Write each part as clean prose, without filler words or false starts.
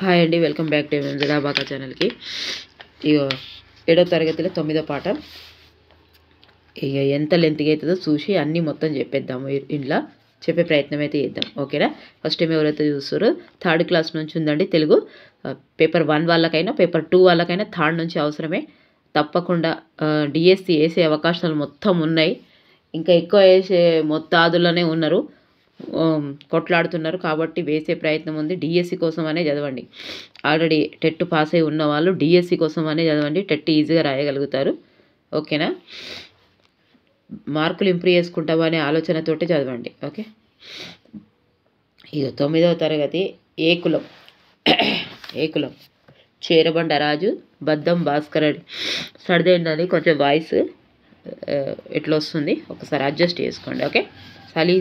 Hi అండి, welcome back to జడాబాకా ఛానల్కి. ఇక 7వ తరగతిలో 9వ పాఠం. ఇక ఎంత లెంత్గా అవుతుందో చూసి అన్నీ మొత్తం చెప్పేద్దాము. ఇంట్లో చెప్పే ప్రయత్నం అయితే చేద్దాం, ఓకేనా? ఫస్ట్ టైం ఎవరైతే చూస్తారో 3rd క్లాస్ నుంచి ఉందండి తెలుగు. పేపర్ 1 వాళ్ళకైనా పేపర్ 2 వాళ్ళకైనా 3rd నుంచి అవసరమే. తప్పకుండా డిఎస్సి వేసే అవకాశాలు మొత్తం ఉన్నాయి. ఇంకా ఎక్కువ వేసే మొత్తాదులోనే ఉన్నారు, కొట్లాడుతున్నారు. కాబట్టి వేసే ప్రయత్నం ఉంది. డిఎస్సి కోసం అనే చదవండి. ఆల్రెడీ టెట్ పాస్ అయి ఉన్న వాళ్ళు డిఎస్సి కోసం అనే చదవండి. టెట్ ఈజీగా రాయగలుగుతారు, ఓకేనా? మార్కులు ఇంప్రూవ్ చేసుకుంటామా అనే ఆలోచనతోటి చదవండి, ఓకే? ఇక 9వ తరగతి ఏ కులం చేరబండ రాజు, బద్దం భాస్కర్ రెడ్డి. సర్దేండి కొంచెం వాయిస్ ఎట్లా వస్తుంది ఒకసారి అడ్జస్ట్ చేసుకోండి, ఓకే? చలి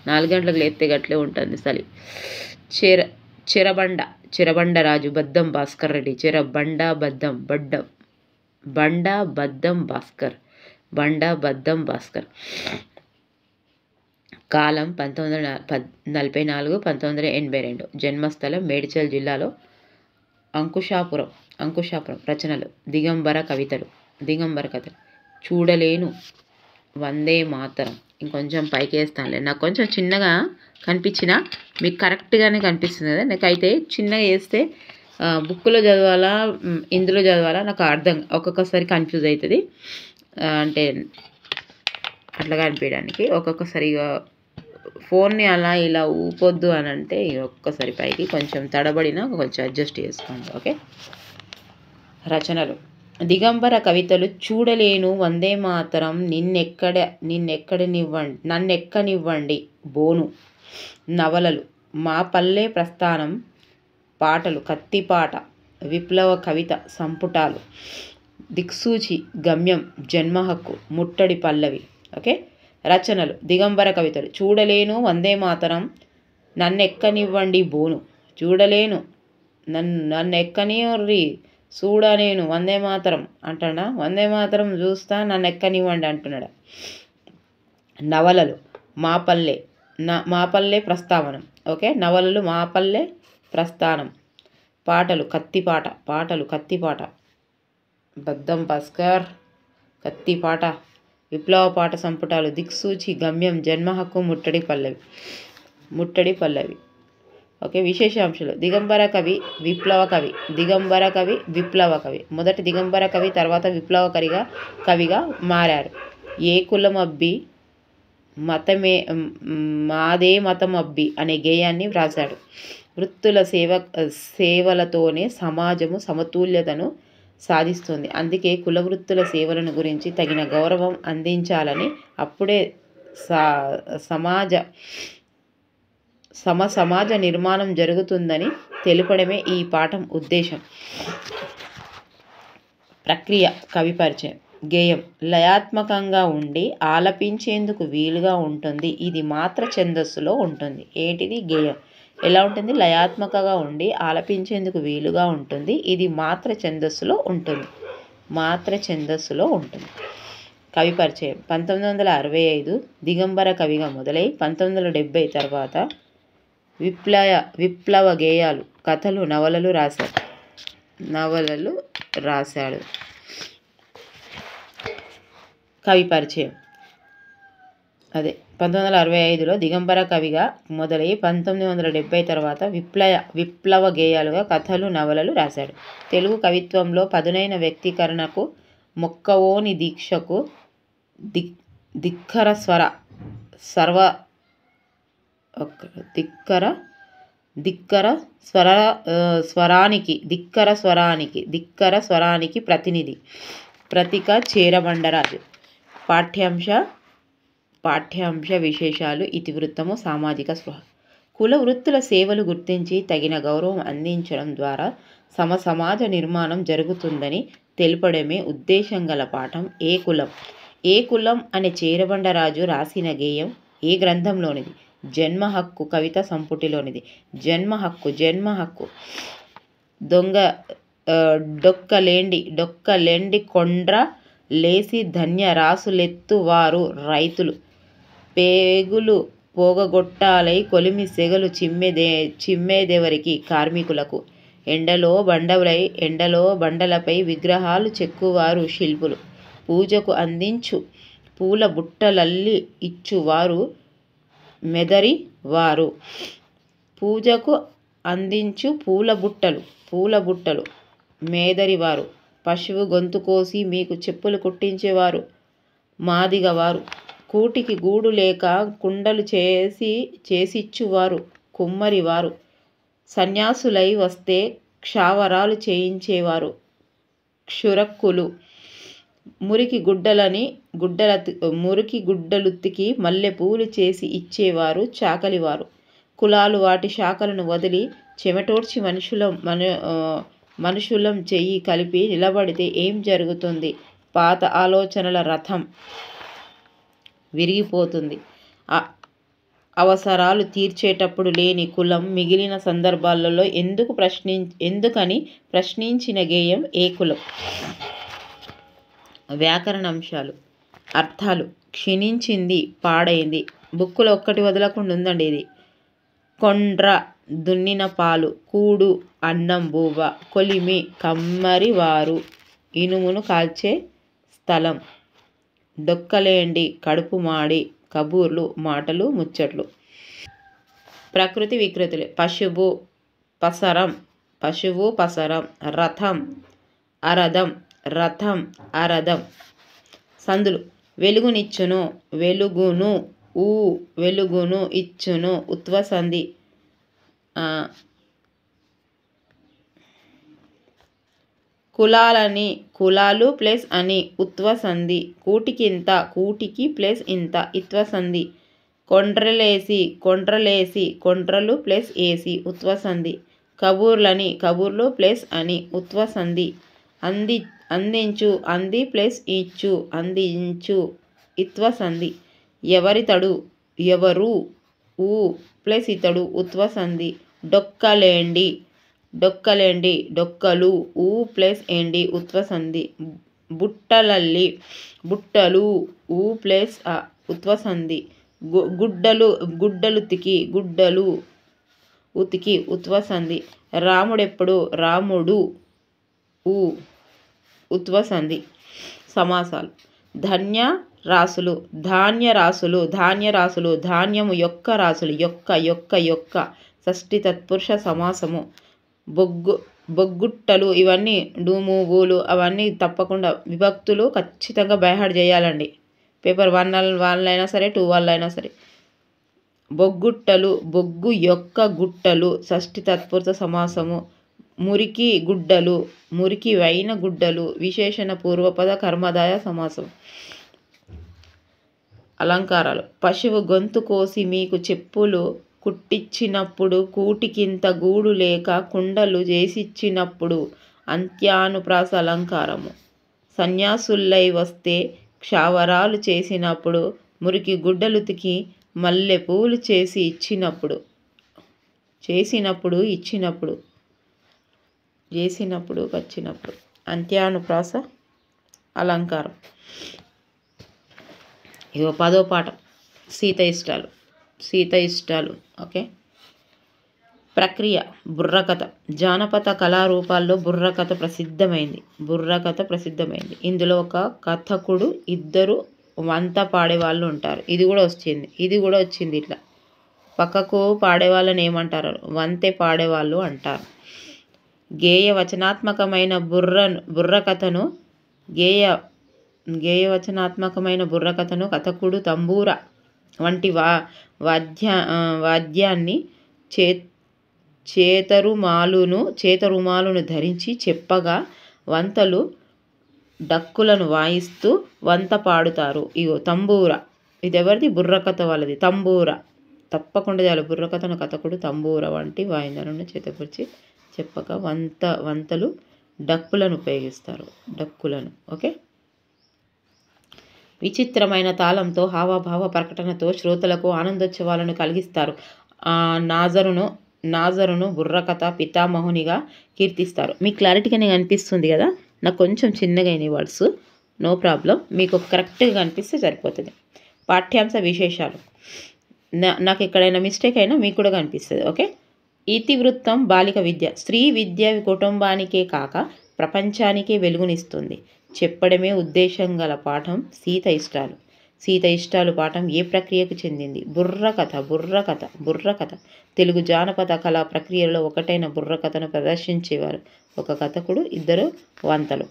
4 గంటలకు లేస్తే గట్లే ఉంటుంది చలి. చెరబండ రాజు, బద్దం భాస్కర్ రెడ్డి. బండ బద్దం భాస్కర్. కాలం 1944 1982. జన్మస్థలం మేడ్చల్ జిల్లాలో అంకుశాపురం. రచనలు దిగంబర కవితలు. చూడలేను, వందే మాతరం. ఇంకొంచెం పైకి వేస్తానులే, నాకు కొంచెం చిన్నగా కనిపించినా మీకు కరెక్ట్గానే కనిపిస్తుంది కదా. నాకైతే చిన్నగా వేస్తే బుక్లో చదవాలా ఇందులో చదవాలా నాకు అర్థం ఒక్కొక్కసారి కన్ఫ్యూజ్ అవుతుంది. అంటే అట్లా కనిపించడానికి ఒక్కొక్కసారిగా ఫోన్ని అలా ఇలా ఊపొద్దు అని అంటే ఒక్కసారి పైకి కొంచెం తడబడినా కొంచెం అడ్జస్ట్ చేసుకోండి, ఓకే? రచనలు దిగంబర కవితలు. చూడలేను, వందే మాతరం, నన్నెక్కనివ్వండి బోను. నవలలు మా పల్లె ప్రస్థానం, పాటలు కత్తిపాట, విప్లవ కవిత సంపుటాలు, దిక్సూచి, గమ్యం, జన్మహక్కు, ముట్టడి పల్లవి, ఓకే? రచనలు దిగంబర కవితలు. చూడలేను, వందే మాతరం, నన్నెక్కనివ్వండి బోను. చూడలేను, నన్నెక్కనివ్వండి, చూడలేను, వందే మాతరం అంటాడా? వందే మాతరం చూస్తా, నన్ను ఎక్కనివ్వండి అంటున్నాడు. నవలలు మా పల్లె ప్రస్థావనం, ఓకే? నవలలు మా పల్లె ప్రస్థానం. పాటలు కత్తిపాట, బద్దం భాస్కర్, కత్తిపాట, విప్లవ పాట సంపుటాలు, దిక్సూచి, గమ్యం, జన్మహక్కు, ముట్టడి పల్లవి, ఓకే? విశేషాంశాలు దిగంబర కవి, విప్లవ కవి. మొదటి దిగంబర కవి, తర్వాత విప్లవ కవిగా మారారు. ఏ కులం అబ్బి మాదే మతం అబ్బి అనే గేయాన్ని వ్రాశాడు. వృత్తుల సేవలతోనే సమాజము సమతుల్యతను సాధిస్తుంది. అందుకే కుల వృత్తుల సేవలను గురించి తగిన గౌరవం అందించాలని, అప్పుడే సమాజ నిర్మాణం జరుగుతుందని తెలుపడమే ఈ పాఠం ఉద్దేశం. ప్రక్రియ కవి పరిచయం. గేయం లయాత్మకంగా ఉండి ఆలపించేందుకు వీలుగా ఉంటుంది. ఇది మాత్ర ఛందస్సులో ఉంటుంది. ఏంటిది? గేయం ఎలా ఉంటుంది? లయాత్మకంగా ఉండి ఆలపించేందుకు వీలుగా ఉంటుంది. ఇది మాత్ర ఛందస్సులో ఉంటుంది. కవి పరిచయం 1965 దిగంబర కవిగా మొదలై 1970 తర్వాత విప్లవ గేయాలు, కథలు, నవలలు రాశాడు. కవి పరిచయం 1965లో దిగంబర కవిగా మొదలై 1970 తర్వాత విప్లవ గేయాలుగా, కథలు, నవలలు రాశాడు. తెలుగు కవిత్వంలో పదునైన వ్యక్తీకరణకు, మొక్కవోని దీక్షకు, ధిక్కర స్వరానికి ప్రతీక చేరబండరాజు. పాఠ్యాంశ విశేషాలు ఇతివృత్తము సామాజిక స్పృహ. కుల వృత్తుల సేవలు గుర్తించి తగిన గౌరవం అందించడం ద్వారా సమాజ నిర్మాణం జరుగుతుందని తెలుపడమే ఉద్దేశం గల పాఠం. ఏ కులం అనే చేరబండరాజు రాసిన గేయం ఏ గ్రంథంలోనిది? జన్మహక్కు కవిత సంపుటిలోనిది. జన్మహక్కు డొక్కలేండి కొండ్ర లేసి ధన్య రాసులెత్తు వారు రైతులు, పేగులు పోగగొట్టాలై కొలిమి సెగలు చిమ్మేదెవరికి కార్మికులకు. ఎండలో బండలపై విగ్రహాలు చెక్కువారు శిల్పులు. పూజకు అందించు పూల బుట్టలల్లి ఇచ్చువారు మెదరివారు. పూజకు అందించు పూల బుట్టలు మేదరివారు. పశువు గొంతు కోసి మీకు చెప్పులు కుట్టించేవారు మాదిగవారు. కూటికి గూడు లేక కుండలు చేసిచ్చువారు కుమ్మరివారు. సన్యాసులై వస్తే క్షావరాలు చేయించేవారు క్షురక్కులు. మురికి గుడ్డలుత్తికి మల్లెపూలు చేసి ఇచ్చేవారు చాకలివారు. కులాలు వాటి శాఖలను వదిలి చెమటోడ్చి మనుషులం చెయ్యి కలిపి నిలబడితే ఏం జరుగుతుంది? పాత ఆలోచనల రథం విరిగిపోతుంది. అవసరాలు తీర్చేటప్పుడు లేని కులం మిగిలిన సందర్భాలలో ఎందుకని ప్రశ్నించిన గేయం ఏ కులం? వ్యాకరణాంశాలు. అర్థాలు. క్షీణించింది, పాడైంది. బుక్కులో ఒక్కటి వదలకుండా ఉందండి ఇది. కొండ్ర దున్నిన పాలు. కూడు అన్నం బువ్వ. కొలిమి కమ్మరివారు. ఇనుమును కాల్చే స్థలం. డొక్కలేండి కడుపు మాడి. కబూర్లు మాటలు ముచ్చట్లు. ప్రకృతి వికృతులు. పశువు పసరం. రథం అరథం. సందులు. వెలుగునిచ్చును వెలుగును ఇచ్చును ఉత్వసంధి. కులాలు ప్లస్ అని ఉత్వసంధి. కూటికి ప్లస్ ఇంత ఇత్వసంధి. కొండ్రలేసి కొండ్రలు ప్లస్ ఏసి ఉత్వసంధి. కబూర్లు ప్లస్ అని ఉత్వసంధి. అందించు అంది ప్లస్ ఇచ్చు అందించు ఇత్వసంధి. ఎవరితడు ఎవరు ఊ ప్లస్ ఇతడు ఉత్వసంధి. డొక్కలేండి డొక్కలు ఊ ప్లస్ ఎండి ఉత్వసంధి. బుట్టలు ఊ ప్లస్ ఉత్వసంధి. గుడ్డలుతికి ఉతికి ఉత్వసంధి. రాముడు ఊ ఉత్వసంధి. సమాసాలు. ధాన్యరాశులు. ధాన్యము యొక్క రాశులు. యొక్క షష్ఠి తత్పురుష సమాసము. బొగ్గుట్టలు. ఇవన్నీ డూముబూలు అవన్నీ తప్పకుండా విభక్తులు ఖచ్చితంగా బైహార్ట్ చేయాలండి. పేపర్ 1 అయినా సరే 2 అయినా సరే. బొగ్గుట్టలు. బొగ్గు యొక్క గుట్టలు షష్ఠి తత్పురుష సమాసము. మురికి గుడ్డలు. మురికివైన గుడ్డలు విశేషణ పూర్వపద కర్మధారయ సమాసం. అలంకారాలు. పశువు గొంతు కోసి మీకు చెప్పులు కుట్టించినప్పుడు. కూటికింత గూడు లేక కుండలు చేసిచ్చినప్పుడు. అంత్యానుప్రాస అలంకారము. సన్యాసులై వస్తే క్షావరాలు చేసినప్పుడు. మురికి గుడ్డలుతికి మల్లెపూలు చేసినప్పుడు. అంత్యానుప్రాస అలంకారం. ఇగో 10వ పాఠం సీత ఇష్టాలు. ఓకే. ప్రక్రియ. బుర్రకథ. జానపద కళారూపాల్లో బుర్రకథ ప్రసిద్ధమైంది. ఇందులో ఒక కథకుడు, 2 వంత పాడేవాళ్ళు ఉంటారు. ఇది కూడా వచ్చింది ఇట్లా. పక్కకు పాడేవాళ్ళని ఏమంటారు? వంతె పాడేవాళ్ళు అంటారు. గేయ వచనాత్మకమైన బుర్రకథను కథకుడు తంబూర వంటి వాద్యాన్ని చేతరుమాలును ధరించి చెప్పగా వంతలు డక్కులను వాయిస్తూ వంత పాడుతారు. ఇగో తంబూర. ఇది ఎవరిది? బుర్రకథ వాళ్ళది. తంబూర తప్పకుండా చాలు. బుర్రకథను కథకుడు తంబూర వంటి వాయిద్యాలను చేతపరిచి చెప్పగా వంతలు డక్కులను ఉపయోగిస్తారు. ఓకే. విచిత్రమైన తాళంతో హావభావ ప్రకటనతో శ్రోతలకు ఆనందోత్సవాలను కలిగిస్తారు. నాజరును బుర్రకథ పితామహునిగా కీర్తిస్తారు. మీకు క్లారిటీగానే కనిపిస్తుంది కదా? నాకు కొంచెం చిన్నగా అయిన వర్డ్స్, నో ప్రాబ్లం. మీకు కరెక్ట్గా కనిపిస్తే సరిపోతుంది. పాఠ్యాంశ విశేషాలు. నాకు ఎక్కడైనా మిస్టేక్ అయినా మీకు కూడా కనిపిస్తుంది. ఓకే. ఇతివృత్తం బాలిక విద్య. స్త్రీ విద్య కుటుంబానికే కాక ప్రపంచానికే వెలుగునిస్తుంది. చెప్పడమే ఉద్దేశం గల పాఠం సీత ఇష్టాలు. సీత ఇష్టాలు పాఠం ఏ ప్రక్రియకు చెందింది? బుర్రకథ. తెలుగు జానపద కళా ప్రక్రియలో ఒకటైన బుర్రకథను ప్రదర్శించేవారు ఒక కథకుడు, ఇద్దరు వంతలు.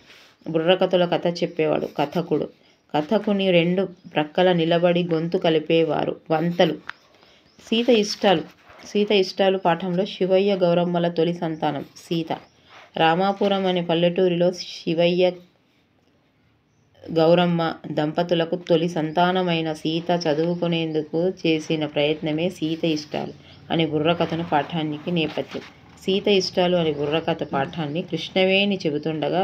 బుర్రకథలో కథ చెప్పేవాడు కథకుడు. కథకుని రెండు ప్రక్కల నిలబడి గొంతు కలిపేవారు వంతలు. సీత ఇష్టాలు పాఠంలో శివయ్య గౌరమ్మల తొలి సంతానం సీత. రామాపురం అనే పల్లెటూరిలో శివయ్య గౌరమ్మ దంపతులకు తొలి సంతానమైన సీత చదువుకునేందుకు చేసిన ప్రయత్నమే సీత ఇష్టాలు అనే బుర్రకథను పాఠానికి నేపథ్యం. సీత ఇష్టాలు అనే బుర్రకథ పాఠాన్ని కృష్ణవేణి చెబుతుండగా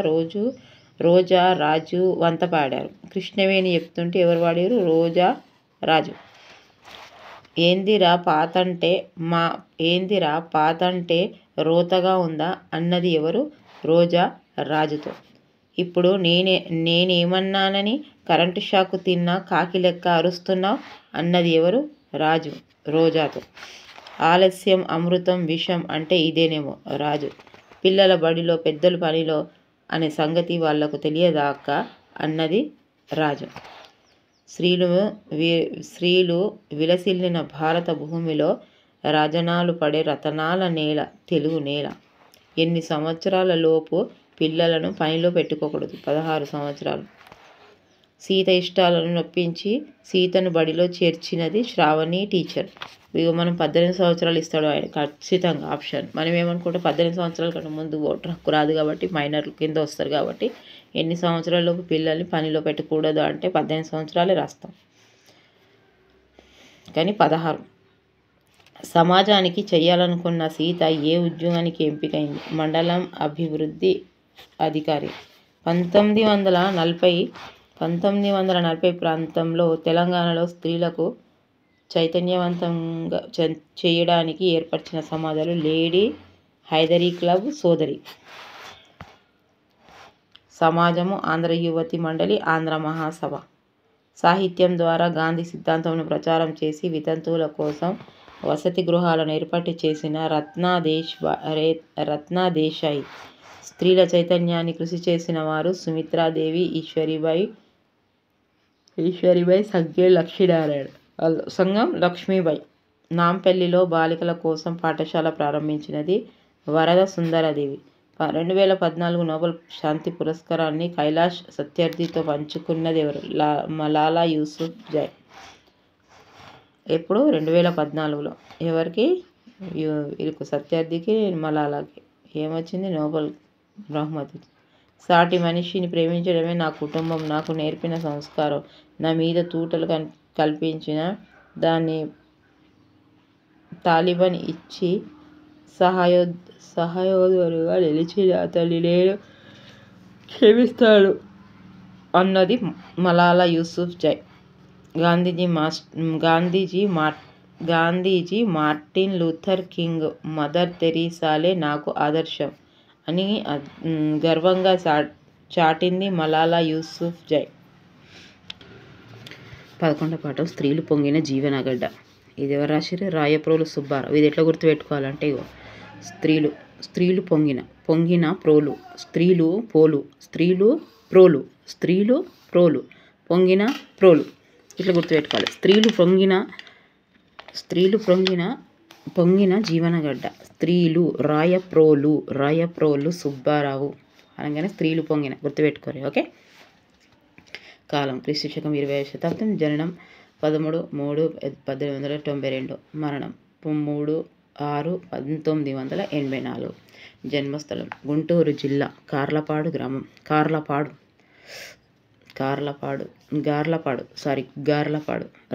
రోజా రాజు వంత పాడారు. కృష్ణవేణి చెప్తుంటే ఎవరు పాడారు? రోజా రాజు. ఏందిరా పాతంటే రోతగా ఉందా అన్నది ఎవరు? రోజా రాజుతో. ఇప్పుడు నేనేమన్నానని కరెంటు షాకు తిన్నా కాకి లెక్క అరుస్తున్నావు అన్నది ఎవరు? రాజు రోజాతో. ఆలస్యం అమృతం విషం అంటే ఇదేనేమో రాజు. పిల్లల బడిలో పెద్దలు పనిలో అనే సంగతి వాళ్లకు తెలియదాక అన్నది రాజు. స్త్రీలు విలసిల్లిన భారత భూమిలో రజనాలు పడే రతనాల నేల తెలుగు నేల. ఎన్ని సంవత్సరాల లోపు పిల్లలను పనిలో పెట్టుకోకూడదు? 16 సంవత్సరాలు. సీత ఇష్టాలను నొప్పించి సీతను బడిలో చేర్చినది శ్రావణి టీచర్. ఇక మనం 18 సంవత్సరాలు ఇస్తాడు ఆయన ఖచ్చితంగా ఆప్షన్. మనం ఏమనుకుంటే 18 సంవత్సరాల కంటే ముందు ఓటర్ హక్కు రాదు కాబట్టి మైనర్ల కింద వస్తారు కాబట్టి ఎన్ని సంవత్సరాలలోపు పిల్లల్ని పనిలో పెట్టకూడదు అంటే 18 సంవత్సరాలే రాస్తాం. కానీ 16. సమాజానికి చేయాలనుకున్న సీత ఏ ఉద్యోగానికి ఎంపికైంది? మండలం అభివృద్ధి అధికారి. 1940 ప్రాంతంలో తెలంగాణలో స్త్రీలకు చైతన్యవంతంగా చేయడానికి ఏర్పరిచిన సమాజాలు లేడీ హైదరీ క్లబ్, సోదరి సమాజము, ఆంధ్ర యువతి మండలి, ఆంధ్ర మహాసభ. సాహిత్యం ద్వారా గాంధీ సిద్ధాంతంను ప్రచారం చేసి వితంతువుల కోసం వసతి గృహాలను ఏర్పాటు చేసిన రత్నాదేశాయి. స్త్రీల చైతన్యాన్ని కృషి చేసిన వారు సుమిత్రాదేవి, ఈశ్వరీబాయి, సంగం లక్ష్మీబాయి. నాంపల్లిలో బాలికల కోసం పాఠశాల ప్రారంభించినది వరద సుందరదేవి. 2014 నోబెల్ శాంతి పురస్కారాన్ని కైలాష్ సత్యార్థితో పంచుకున్నది ఎవరు? మలాలా యూసుఫ్ జై. ఎప్పుడు? 2014లో. ఎవరికి? వీరికి సత్యార్థికి, మలాలాకి. ఏమొచ్చింది? నోబెల్ బహుమతి. సాటి మనిషిని ప్రేమించడమే నా కుటుంబం నాకు నేర్పిన సంస్కారం. నా మీద తూటలు కల్పించిన దాన్ని తాలిబాన్ ఇచ్చి సహయోధులుగా నిలిచిన అతన్ని నేను క్షమిస్తాను అన్నది Malala Yousuf Zai. Gandhiji, Martin Luther King, mother తెరీసాలే నాకు ఆదర్శం అని గర్వంగా చాటింది మలాలా యూసుఫ్ జై. 11వ పాఠం స్త్రీలు పొంగిన జీవనగడ్డ. ఇది ఎవరు రాసిరు? రాయప్రోలు సుబ్బారావు. ఇది ఎట్లా గుర్తుపెట్టుకోవాలంటే ఇగో స్త్రీలు పొంగిన ప్రోలు, స్త్రీలు ప్రోలు, పొంగిన ప్రోలు. ఇట్లా గుర్తుపెట్టుకోవాలి. స్త్రీలు పొంగిన జీవనగడ్డ. స్త్రీలు రాయప్రోలు సుబ్బారావు అనగానే స్త్రీలు పొంగిన గుర్తుపెట్టుకోరు. ఓకే. కాలం క్రీస్తు శకం 20వ శతాబ్దం. జననం 13/3/1892. మరణం 3/6/1984. జన్మస్థలం గుంటూరు జిల్లా గార్లపాడు గ్రామం. గార్లపాడు.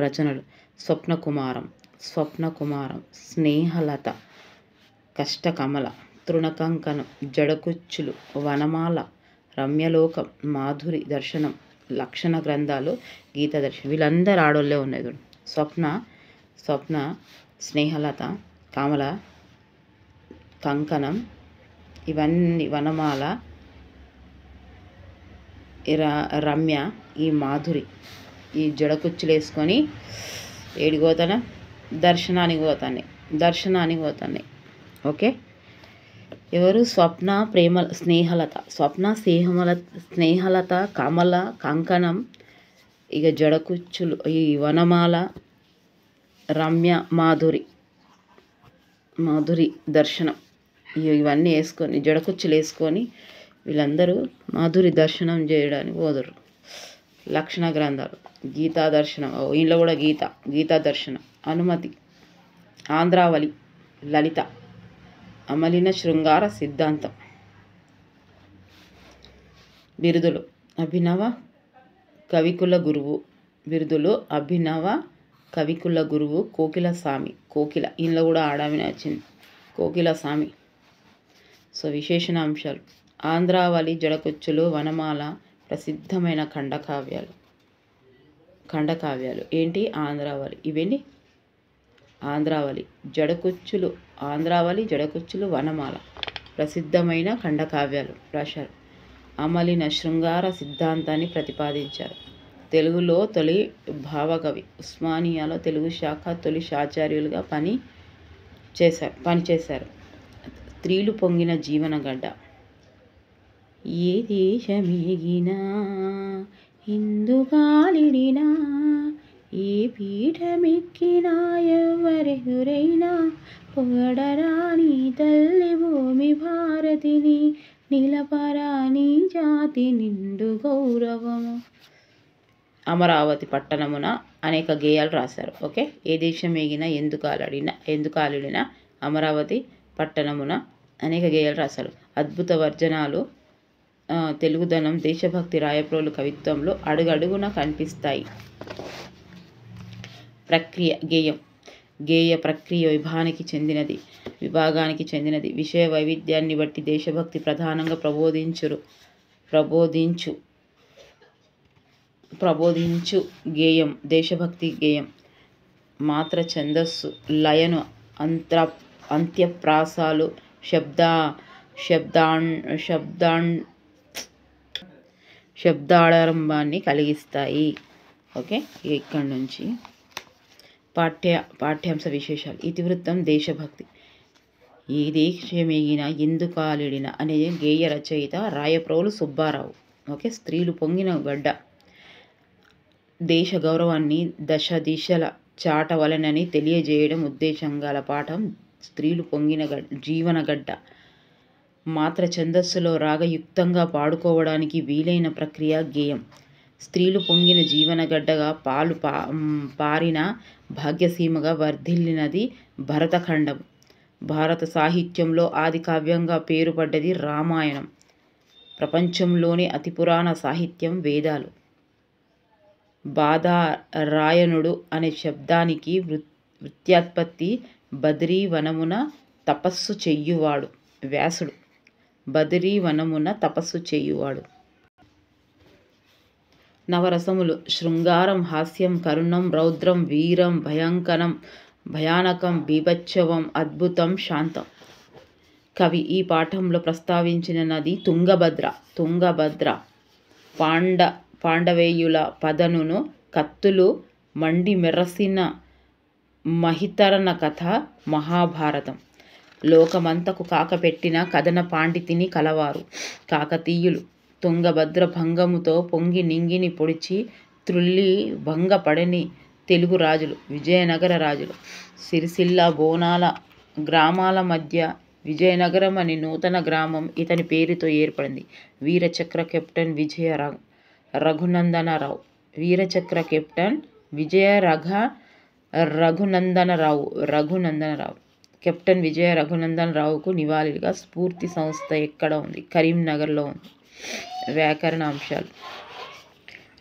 రచనలు స్వప్నకుమారం, స్నేహలత, కష్టకమల, తృణకంకణం, జడకుచ్చులు, వనమాల, రమ్యలోకం, మాధురి దర్శనం, లక్షణ గ్రంథాలు, గీతదర్శనం. వీళ్ళందరూ ఆడోళ్ళే ఉన్నది. స్వప్న, స్నేహలత, కమల, కంకణం, ఇవన్నీ వనమాల, రమ్య, ఈ మాధురి, ఈ జడకుచ్చులు వేసుకొని ఏడిగోతన దర్శనానికి పోతాను. ఓకే. ఎవరు? స్వప్న, ప్రేమ, స్నేహలత, కమల, కంకణం, ఇక జడకుచ్చులు, ఈ వనమాల, రమ్య, మాధురి దర్శనం, ఇవన్నీ వేసుకొని జడకుచ్చులు వేసుకొని వీళ్ళందరూ మాధురి దర్శనం చేయడానికి పోదురు. లక్షణ గ్రంథాలు, గీతా దర్శనం, ఇంట్లో కూడా గీతా దర్శనం, అనుమతి, ఆంధ్రావళి, లలిత, అమలిన శృంగార సిద్ధాంతం. బిరుదులు: అభినవ కవికుల గురువు కోకిల స్వామి. కోకిల ఇంట్లో కూడా ఆడామిన వచ్చింది, కోకిల స్వామి. సో విశేషణ అంశాలు: ఆంధ్రావళి, జడకొచ్చులు, వనమాల ప్రసిద్ధమైన ఖండకావ్యాలు. ఏంటి? ఆంధ్రావళి. ఇవేంటి? ఆంధ్రావళి, జడకొచ్చులు, వనమాల ప్రసిద్ధమైన ఖండకావ్యాలు రాశారు. అమలిన శృంగార సిద్ధాంతాన్ని ప్రతిపాదించారు. తెలుగులో తొలి భావకవి. ఉస్మానియాలో తెలుగు శాఖ తొలి ఆచార్యులుగా పనిచేశారు. స్త్రీలు పొంగిన జీవనగడ్డ. ఏ దేశమేగినా హిందుగాలిడినా, ఏ పీఠమెక్కినా, ఎవరెదురైనా పొగడరాని తల్లి భూమి భారతిని, నిలపరాని జాతి నిండు గౌరవము. అమరావతి పట్టణమున అనేక గేయాలు రాశారు. ఓకే. ఏ దేశం ఏగినా ఎందుకాలిడినా అమరావతి పట్టణమున అనేక గేయాలు రాశారు. అద్భుత వర్జనాలు, తెలుగుదనం, దేశభక్తి రాయప్రోలు కవిత్వంలో అడుగడుగున కనిపిస్తాయి. ప్రక్రియ: గేయ ప్రక్రియ విభాగానికి చెందినది. విషయ వైవిధ్యాన్ని బట్టి దేశభక్తి ప్రధానంగా ప్రబోధించు గేయం దేశభక్తి గేయం. మాత్ర, ఛందస్సు, లయను, అంత్యప్రాసాలు, శబ్దాడంబాన్ని కలిగిస్తాయి. ఓకే. ఇక్కడి నుంచి పాఠ్యాంశ విశేషాలు. ఇతివృత్తం: దేశభక్తి. ఈ దేశమేగిన ఎందుకాలిడిన అనే గేయ రచయిత రాయప్రోలు సుబ్బారావు. ఓకే. స్త్రీలు పొంగిన గడ్డ. దేశ గౌరవాన్ని దశ దిశల చాటవలనని తెలియజేయడం ఉద్దేశం గల పాఠం స్త్రీలు పొంగిన జీవనగడ్డ. మాత్ర ఛందస్సులో రాగయుక్తంగా పాడుకోవడానికి వీలైన ప్రక్రియ గేయం. స్త్రీలు పొంగిన జీవనగడ్డగా పారిన భాగ్యసీమగా వర్ధిల్లినది భరతఖండం. భారత సాహిత్యంలో ఆది కావ్యంగా పేరుపడ్డది రామాయణం. ప్రపంచంలోని అతి పురాణ సాహిత్యం వేదాలు. బాదరాయణుడు అనే శబ్దానికి వృత్యాత్పత్తి బదరీవనమున తపస్సు చెయ్యువాడు. వ్యాసుడు. బదరీవనమున తపస్సు చెయ్యువాడు. నవరసములు: శృంగారం, హాస్యం, కరుణం, రౌద్రం, వీరం, భయానకం, బీభత్సవం, అద్భుతం, శాంతం. కవి. ఈ పాఠంలో ప్రస్తావించిన నది తుంగభద్ర. పాండవేయుల పదనును కత్తులు మండి మెరసిన మహితరణ కథ మహాభారతం. లోకమంతకు కాకపెట్టిన కథన పాండితిని కలవారు కాకతీయులు. తుంగభద్ర భంగముతో పొంగి నింగిని పొడిచి త్రుళ్ళి భంగపడని తెలుగు రాజులు విజయనగర రాజులు. సిరిసిల్ల, బోనాల గ్రామాల మధ్య విజయనగరం అనే నూతన గ్రామం ఇతని పేరుతో ఏర్పడింది. వీరచక్ర కెప్టెన్ విజయ రఘునందనరావు. కెప్టెన్ విజయ రఘునందనరావుకు నివాళిగా స్ఫూర్తి సంస్థ ఎక్కడ ఉంది? కరీంనగర్లో ఉంది. వ్యాకరణ అంశాలు.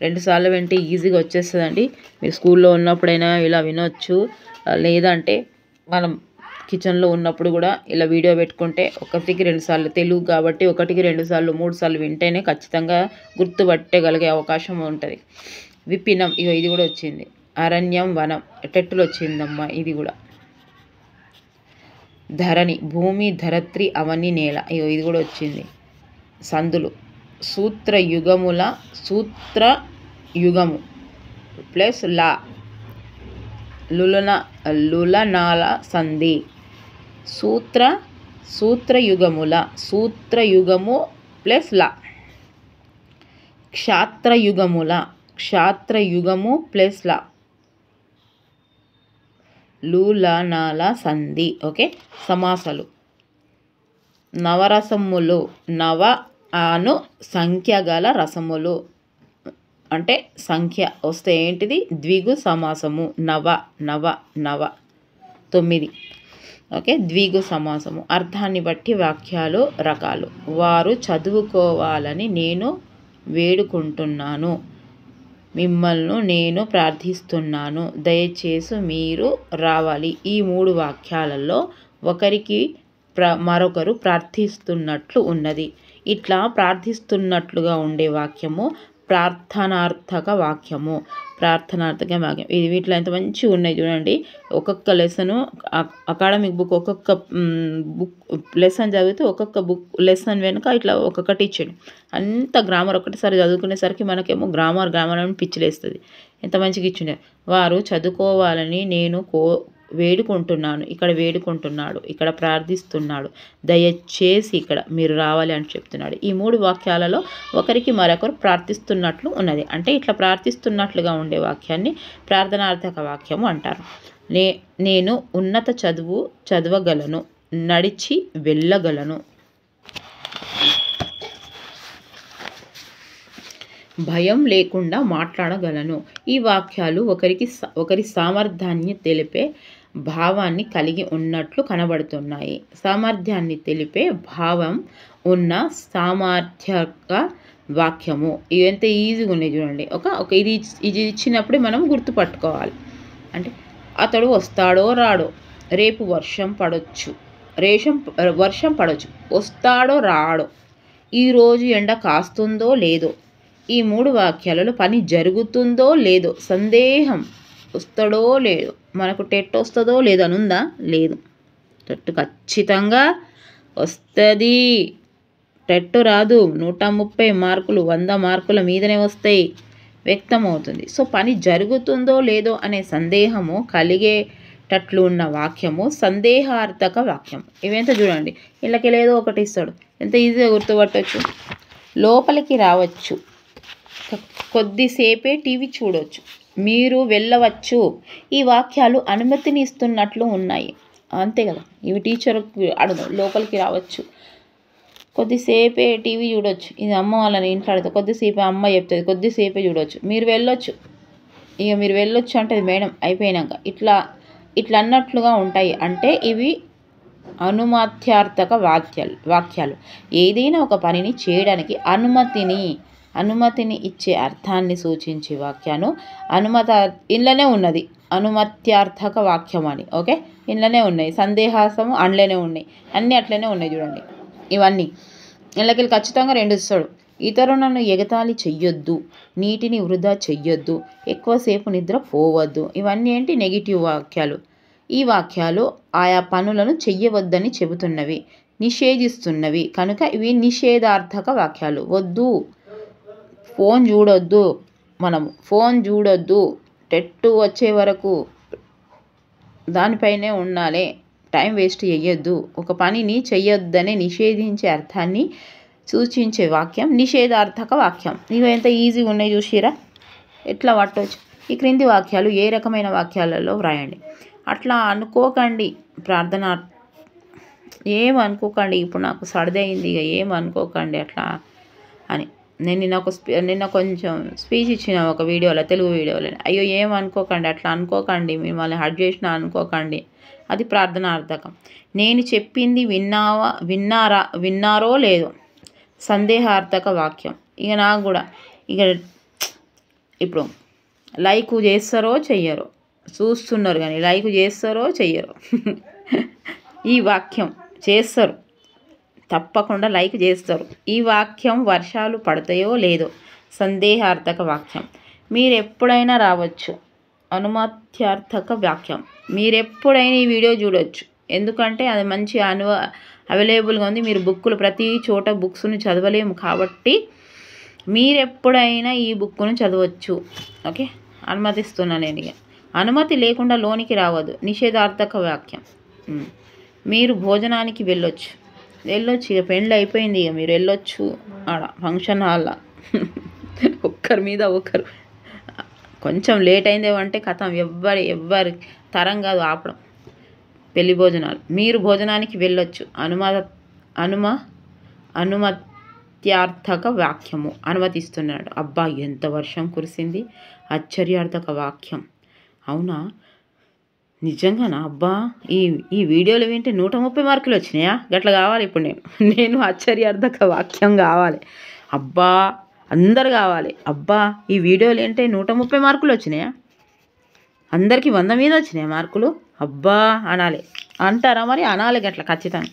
2 సార్లు వింటే ఈజీగా వచ్చేస్తుందండి. మీరు స్కూల్లో ఉన్నప్పుడైనా ఇలా వినొచ్చు, లేదంటే మనం కిచెన్లో ఉన్నప్పుడు కూడా ఇలా వీడియో పెట్టుకుంటే 1కి 2 సార్లు, తెలుగు కాబట్టి 1కి 2 సార్లు 3 సార్లు వింటేనే ఖచ్చితంగా గుర్తుపట్టగలిగే అవకాశం ఉంటుంది. విపినం, ఇది కూడా వచ్చింది. అరణ్యం, వనం టెట్టులు వచ్చిందమ్మా. ఇది కూడా. ధరణి, భూమి, ధరత్రి, అవని, నేల. ఇది కూడా వచ్చింది. సందులు. సూత్రయుగము ప్లస్ లా. లులనాల సంధి. సూత్రయుగము ప్లస్ లా. క్షాత్రయుగము ప్లస్ లా. లులనాల సంధి. ఓకే. సమాసాలు. నవరసములు. నవ అను సంఖ్య గల రసములు అంటే సంఖ్య వస్తే ఏంటిది? ద్విగు సమాసము. నవ 9. ఓకే. ద్విగు సమాసము. అర్థాన్ని బట్టి వాక్యాలు రకాలు. వారు చదువుకోవాలని నేను వేడుకుంటున్నాను. మిమ్మల్ని నేను ప్రార్థిస్తున్నాను. దయచేసి మీరు రావాలి. ఈ 3 వాక్యాలలో ఒకరికి మరొకరు ప్రార్థిస్తున్నట్లు ఉన్నది. ఇట్లా ప్రార్థిస్తున్నట్లుగా ఉండే వాక్యము ప్రార్థనార్థక వాక్యము. ఇది వీటిలో ఎంత మంచిగా ఉన్నాయి చూడండి. ఒక్కొక్క లెసను అకాడమిక్ బుక్ ఒక్కొక్క లెసన్ చదివితే ఒక్కొక్క లెసన్ వెనుక ఇట్లా ఒక్కొక్కటి ఇచ్చాడు. అంత గ్రామర్ ఒకటిసారి చదువుకునేసరికి మనకేమో గ్రామర్ అని పిచ్చిలేస్తుంది. ఎంత మంచిగా ఇచ్చిండే. వారు చదువుకోవాలని నేను వేడుకుంటున్నాను. ఇక్కడ వేడుకుంటున్నాడు, ఇక్కడ ప్రార్థిస్తున్నాడు. దయచేసి ఇక్కడ మీరు రావాలి అని చెప్తున్నాడు. ఈ 3 వాక్యాలలో ఒకరికి మరొకరు ప్రార్థిస్తున్నట్లు ఉన్నది. అంటే ఇట్లా ప్రార్థిస్తున్నట్లుగా ఉండే వాక్యాన్ని ప్రార్థనార్థక వాక్యము అంటారు. నేను ఉన్నత చదువు చదవగలను. నడిచి వెళ్ళగలను. భయం లేకుండా మాట్లాడగలను. ఈ వాక్యాలు ఒకరి సామర్థ్యాన్ని తెలిపే భావాన్ని కలిగి ఉన్నట్లు కనబడుతున్నాయి. సామర్థ్యాన్ని తెలిపే భావం ఉన్న సామర్థ్యక వాక్యము. ఇవి ఎంత ఈజీగా ఉన్నాయి చూడండి. ఇది ఇచ్చినప్పుడే మనం గుర్తుపట్టుకోవాలి. అంటే అతడు వస్తాడో రాడో. రేపు వర్షం పడవచ్చు. వస్తాడో రాడో. ఈరోజు ఎండ కాస్తుందో లేదో. ఈ 3 వాక్యాలలో పని జరుగుతుందో లేదో. సందేహం. వస్తాడో లేదో. మనకు టెట్ వస్తుందో లేదో అని ఉందా? లేదు. టెట్ ఖచ్చితంగా వస్తుంది. టెట్ రాదు. 130 మార్కులు 100 మార్కుల మీదనే వస్తాయి. వ్యక్తమవుతుంది. సో పని జరుగుతుందో లేదో అనే సందేహము కలిగేటట్లు ఉన్న వాక్యము సందేహార్థక వాక్యం. ఇవెంత చూడండి. వీళ్ళకి లేదో ఒకటి ఇస్తాడు. ఎంత ఈజీగా గుర్తుపట్టవచ్చు. లోపలికి రావచ్చు. కొద్దిసేపే టీవీ చూడవచ్చు. మీరు వెళ్ళవచ్చు. ఈ వాక్యాలు అనుమతిని ఇస్తున్నట్లు ఉన్నాయి. అంతే కదా. ఇవి టీచర్కి అడగదు. లోపలికి రావచ్చు. కొద్దిసేపే టీవీ చూడవచ్చు. ఇది అమ్మ వాళ్ళని ఇంట్లో అడుగుతుంది. కొద్దిసేపే అమ్మ చెప్తుంది. కొద్దిసేపే చూడవచ్చు. మీరు వెళ్ళొచ్చు. మీరు వెళ్ళొచ్చు అంటే మేడం అయిపోయినాక ఇట్లా అన్నట్లుగా ఉంటాయి. అంటే ఇవి అనుమత్యార్థక వాక్యాలు. ఏదైనా ఒక పనిని చేయడానికి అనుమతిని ఇచ్చే అర్థాన్ని సూచించే వాక్యాన్ని ఇంట్లోనే ఉన్నది అనుమత్యార్థక వాక్యం అని. ఓకే. ఇంట్లోనే ఉన్నాయి. సందేహాసము అండ్లోనే ఉన్నాయి. అన్నీ అట్లనే ఉన్నాయి చూడండి. ఇవన్నీ ఇళ్ళకి ఖచ్చితంగా 2 ఇస్తాడు. ఇతరులను ఎగతాళి చెయ్యొద్దు. నీటిని వృధా చెయ్యొద్దు. ఎక్కువసేపు నిద్ర పోవద్దు. ఇవన్నీ ఏంటి? నెగిటివ్ వాక్యాలు. ఈ వాక్యాలు ఆయా పనులను చెయ్యవద్దని చెబుతున్నవి, నిషేధిస్తున్నవి కనుక ఇవి నిషేధార్థక వాక్యాలు. వద్దు. ఫోన్ చూడొద్దు. టెట్టు వచ్చే వరకు దానిపైనే ఉండాలి. టైం వేస్ట్ చేయొద్దు. ఒక పనిని చెయ్యొద్దని నిషేధించే అర్థాన్ని సూచించే వాక్యం నిషేధార్థక వాక్యం. ఇవి ఎంత ఈజీగా ఉన్నాయి చూసిరా. ఎట్లా పట్టవచ్చు. ఈ క్రింది వాక్యాలు ఏ రకమైన వాక్యాలలో వ్రాయండి. అట్లా అనుకోకండి. ఏమనుకోకండి. ఇప్పుడు నాకు సర్ది అయింది. ఇక ఏమనుకోకండి అట్లా అని. నేను నిన్న కొంచెం స్పీచ్ ఇచ్చిన ఒక వీడియోలో, తెలుగు వీడియోలో. అయ్యో ఏమనుకోకండి, అట్లా అనుకోకండి, మిమ్మల్ని హర్ట్ చేసినా అనుకోకండి. అది ప్రార్థనార్థకం. నేను చెప్పింది విన్నారో లేదో. సందేహార్థక వాక్యం. ఇక నాకు కూడా ఇప్పుడు లైక్ చేస్తారో చెయ్యరో చూస్తున్నారు, కానీ లైక్ చేస్తారో చెయ్యరో. ఈ వాక్యం చేస్తారు, తప్పకుండా లైక్ చేస్తారు. ఈ వాక్యం వర్షాలు పడతాయో లేదో. సందేహార్థక వాక్యం. మీరెప్పుడైనా రావచ్చు. అనుమత్యార్థక వాక్యం. మీరెప్పుడైనా ఈ వీడియో చూడవచ్చు. ఎందుకంటే అది మంచి అవైలబుల్గా ఉంది. మీరు బుక్కులు ప్రతి చోట బుక్స్ని చదవలేము కాబట్టి మీరెప్పుడైనా ఈ బుక్ను చదవచ్చు. ఓకే. అనుమతిస్తున్నా నేను. ఇక అనుమతి లేకుండా లోనికి రావద్దు, నిషేధార్థక వాక్యం. మీరు భోజనానికి వెళ్ళొచ్చు ఇక పెళ్ళి అయిపోయింది, ఇక మీరు వెళ్ళొచ్చు ఆడ ఫంక్షన్ హాల్లో. ఒక్కరి మీద ఒకరు కొంచెం లేట్ అయిందేమంటే కథం, ఎవ్వరి తరం కాదు ఆపడం పెళ్లి భోజనాలు. మీరు భోజనానికి వెళ్ళొచ్చు, అనుమత్యార్థక వాక్యము, అనుమతిస్తున్నాడు. అబ్బా ఎంత వర్షం కురిసింది, ఆశ్చర్యార్థక వాక్యం. అవునా, నిజంగానా? అబ్బా ఈ వీడియోలు వింటే 130 మార్కులు వచ్చినాయా? గట్లా కావాలి ఇప్పుడు నేను ఆశ్చర్యార్థక వాక్యం కావాలి. అబ్బా అందరు కావాలి. అబ్బా ఈ వీడియోలు ఏంటే 130 మార్కులు వచ్చినాయా? అందరికీ 100 మీద వచ్చినాయా మార్కులు? అబ్బా అనాలి. అంటారా మరి? అనాలి గట్లా ఖచ్చితంగా.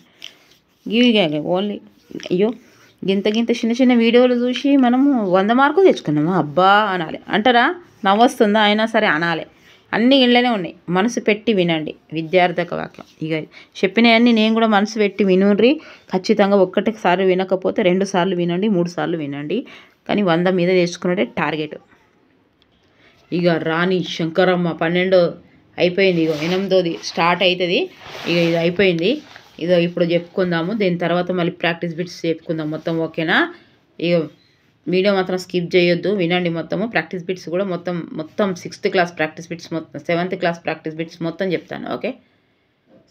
ఇవి ఓన్లీ అయ్యో గింత చిన్న వీడియోలు చూసి మనము 100 మార్కులు తెచ్చుకున్నాము అబ్బా అనాలి. అంటారా? నవ్వొస్తుందా? అయినా సరే అనాలి. అన్నీ ఇళ్ళనే ఉన్నాయి, మనసు పెట్టి వినండి. విద్యార్థక వాక్యం. ఇక చెప్పినవన్నీ నేను కూడా మనసు పెట్టి వినుర్రి. ఖచ్చితంగా ఒక్కటిసారి వినకపోతే 2 సార్లు వినండి, 3 సార్లు వినండి. కానీ 100 మీద తెచ్చుకున్నట్టే టార్గెట్. ఇక రాణి శంకరమ్మ 12 అయిపోయింది, ఇక 8వ స్టార్ట్ అవుతుంది. ఇక ఇది అయిపోయింది. ఇదో ఇప్పుడు చెప్పుకుందాము, దీని తర్వాత మళ్ళీ ప్రాక్టీస్ బిట్స్ చెప్పుకుందాం మొత్తం. ఓకేనా? ఇక వీడియో మాత్రం స్కిప్ చేయొద్దు, వినండి మొత్తము. ప్రాక్టీస్ బిట్స్ కూడా మొత్తం 6th క్లాస్ ప్రాక్టీస్ బిట్స్, మొత్తం 7th క్లాస్ ప్రాక్టీస్ బిట్స్ మొత్తం చెప్తాను. ఓకే.